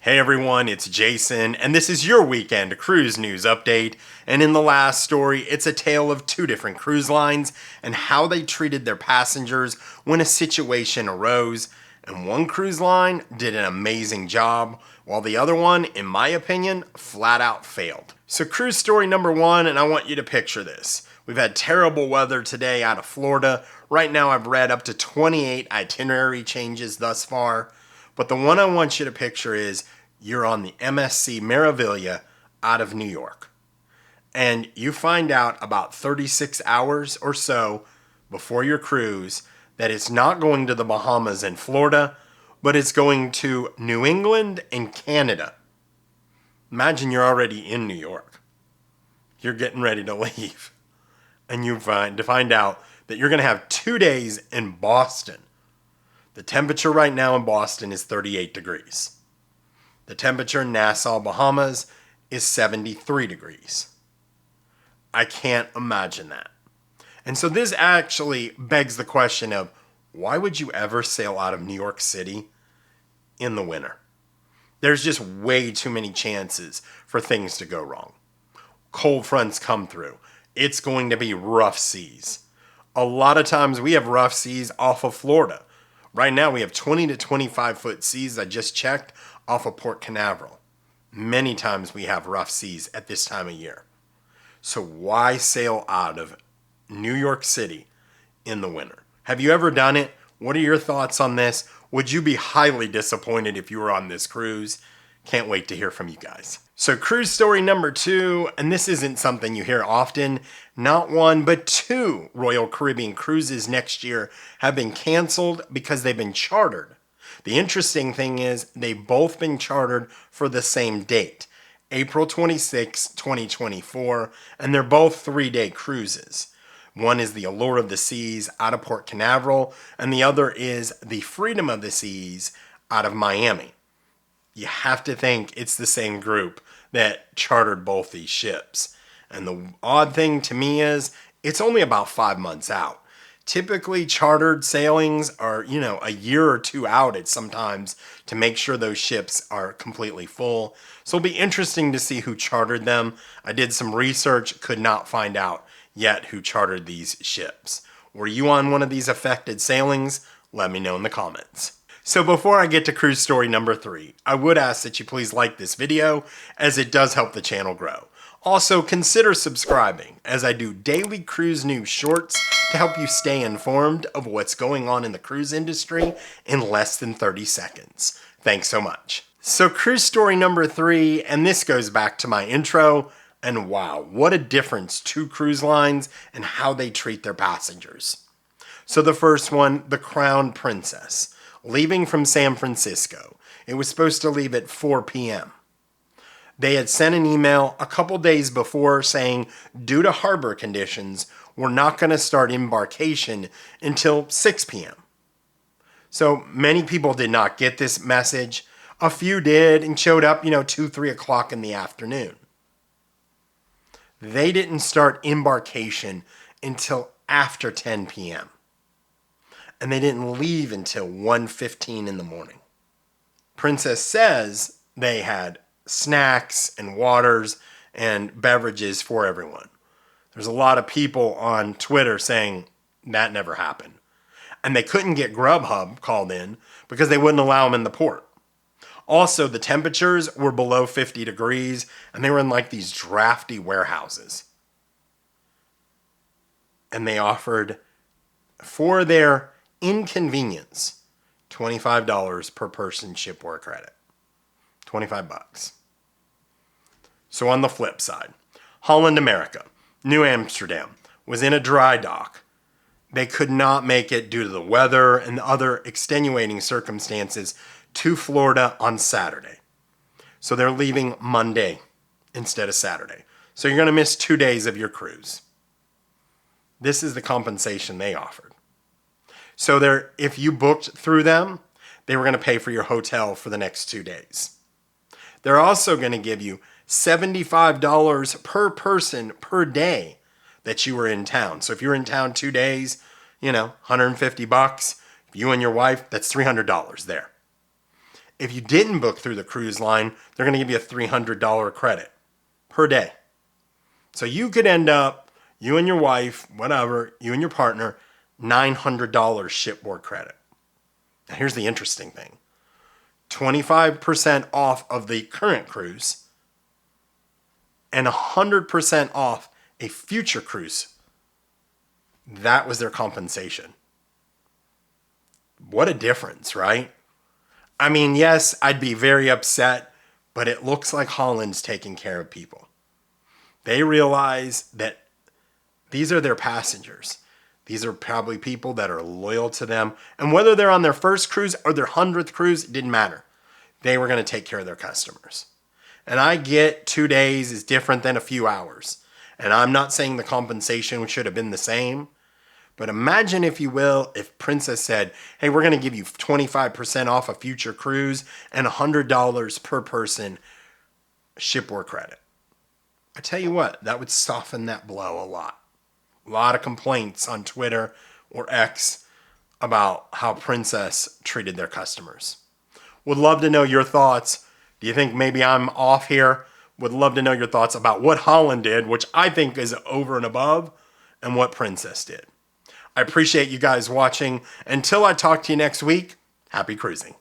Hey everyone, it's Jason, and this is your weekend cruise news update. And in the last story, it's a tale of two different cruise lines and how they treated their passengers when a situation arose. And one cruise line did an amazing job, while the other one, in my opinion, flat out failed. So cruise story number one, and I want you to picture this. We've had terrible weather today out of Florida. Right now I've read up to 28 itinerary changes thus far. But the one I want you to picture is you're on the MSC Meraviglia out of New York. And you find out about 36 hours or so before your cruise that it's not going to the Bahamas and Florida, but it's going to New England and Canada. Imagine you're already in New York. You're getting ready to leave. And you find out that you're going to have 2 days in Boston. The temperature right now in Boston is 38 degrees. The temperature in Nassau, Bahamas is 73 degrees. I can't imagine that. And so this actually begs the question of, why would you ever sail out of New York City in the winter? There's just way too many chances for things to go wrong. Cold fronts come through. It's going to be rough seas. A lot of times we have rough seas off of Florida. Right now we have 20 to 25 foot seas, I just checked, off of Port Canaveral. Many times we have rough seas at this time of year. So why sail out of New York City in the winter? Have you ever done it? What are your thoughts on this? Would you be highly disappointed if you were on this cruise? Can't wait to hear from you guys. So cruise story number two, and this isn't something you hear often, not one, but two Royal Caribbean cruises next year have been canceled because they've been chartered. The interesting thing is they've both been chartered for the same date, April 26, 2024, and they're both 3-day cruises. One is the Allure of the Seas out of Port Canaveral, and the other is the Freedom of the Seas out of Miami. You have to think it's the same group that chartered both these ships. And the odd thing to me is it's only about 5 months out. Typically chartered sailings are, a year or two out at sometimes to make sure those ships are completely full. So it'll be interesting to see who chartered them. I did some research, could not find out yet who chartered these ships. Were you on one of these affected sailings? Let me know in the comments. So before I get to cruise story number 3, I would ask that you please like this video as it does help the channel grow. Also, consider subscribing as I do daily cruise news shorts to help you stay informed of what's going on in the cruise industry in less than 30 seconds. Thanks so much. So cruise story number 3, and this goes back to my intro, and wow, what a difference two cruise lines and how they treat their passengers. So the first one, the Crown Princess, leaving from San Francisco. It was supposed to leave at 4 p.m. They had sent an email a couple days before saying, due to harbor conditions, we're not going to start embarkation until 6 p.m. So many people did not get this message. A few did and showed up, 2, 3 o'clock in the afternoon. They didn't start embarkation until after 10 p.m. And they didn't leave until 1:15 in the morning. Princess says they had snacks and waters and beverages for everyone. There's a lot of people on Twitter saying that never happened. And they couldn't get Grubhub called in because they wouldn't allow them in the port. Also, the temperatures were below 50 degrees and they were in like these drafty warehouses. And they offered, for their inconvenience, $25 per person shipware credit. 25 bucks. So on the flip side, Holland America, New Amsterdam, was in a dry dock. They could not make it due to the weather and other extenuating circumstances to Florida on Saturday. So they're leaving Monday instead of Saturday. So you're going to miss 2 days of your cruise. This is the compensation they offered. So if you booked through them, they were going to pay for your hotel for the next 2 days. They're also going to give you $75 per person per day that you were in town. So if you were in town 2 days, $150. If you and your wife, that's $300 there. If you didn't book through the cruise line, they're going to give you a $300 credit per day. So you could end up, you and your wife, whatever, you and your partner, $900 shipboard credit. Now here's the interesting thing. 25% off of the current cruise and 100% off a future cruise. That was their compensation. What a difference, right? I mean, yes, I'd be very upset, but it looks like Holland's taking care of people. They realize that these are their passengers. These are probably people that are loyal to them. And whether they're on their first cruise or their 100th cruise, it didn't matter. They were going to take care of their customers. And I get 2 days is different than a few hours. And I'm not saying the compensation should have been the same. But imagine, if you will, if Princess said, hey, we're going to give you 25% off a future cruise and $100 per person shipboard credit. I tell you what, that would soften that blow a lot. A lot of complaints on Twitter or X about how Princess treated their customers. Would love to know your thoughts. Do you think maybe I'm off here? Would love to know your thoughts about what Holland did, which I think is over and above, and what Princess did. I appreciate you guys watching. Until I talk to you next week, happy cruising.